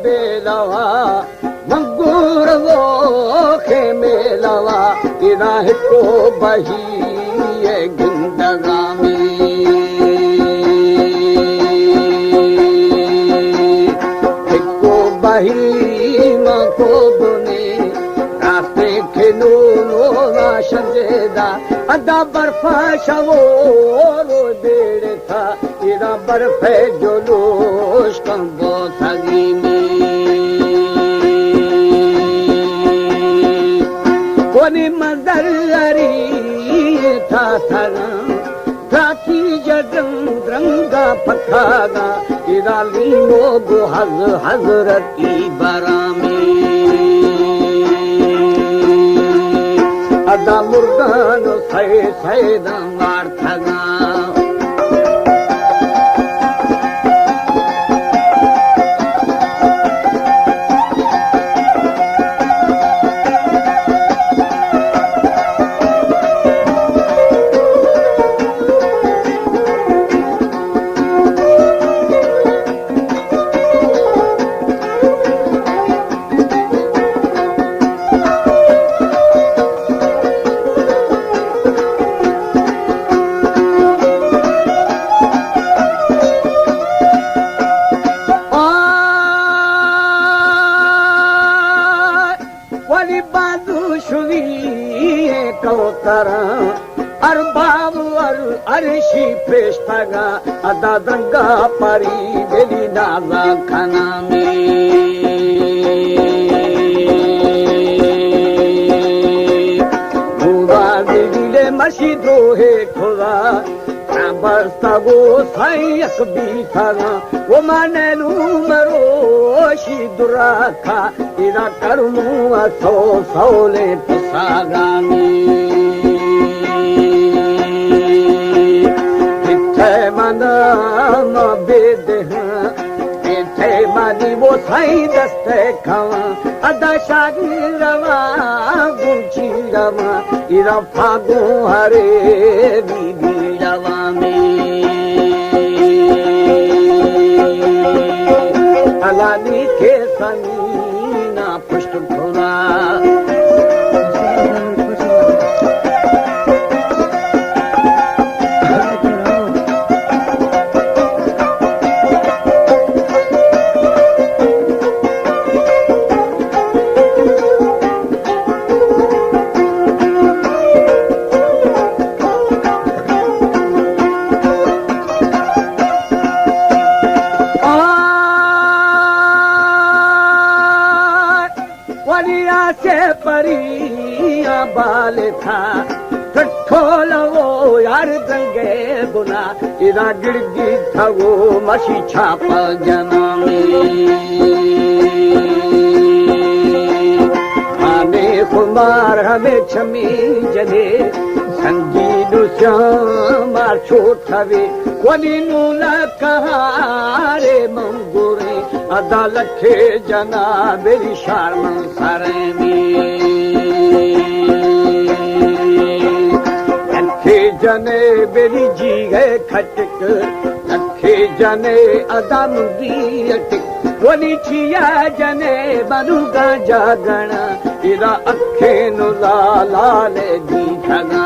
बेलवा मंगूर वो खे मेलवा इरा हिको बही गिंदगामी हिको बही मां को बुने रास्ते खे नूनो शजेदा अदा बर्फा शवो रो देर था इरा बर्फ जुलूस कंबो थगी में कोनी मंदर अरी था थरा राखी जडं रंगा पखागा इरा लीनो गो हजरती बरामे अदा मुर्गान सहे दंगार थगा अरबाब अरशी पेशगा अदा दंगा परी बेली नाजा खाना में भूरा दिले मशीदो है ठोरा बस्ता गो साई अकबी थाना वो माने नूमरो शी दुरा खा इरा करमू सो सोले पसागामी मना बेद थे मानी वो साई दस्ते खावा अदा शादी रवा गुची रवा इरा फागो हरे बीबी रवा में अलानी के सनी ना पुष्ट भोला परिया बाल था ठोलो यार दंगे बुना इरा गिड़गी था वो मशी छापा जना में हमें कुमार हमें छमी जने संगीत श्यामार छोटवे कोनी नूला कहारे मंगूरे अदा लखे जना मेरी शार्म सारे में लखे जने मेरी जी गए खटक लखे जने अदा मुंदी अटक कोनी छिया जने मनुगा जागण इरा अखे नु लाले दी ठगा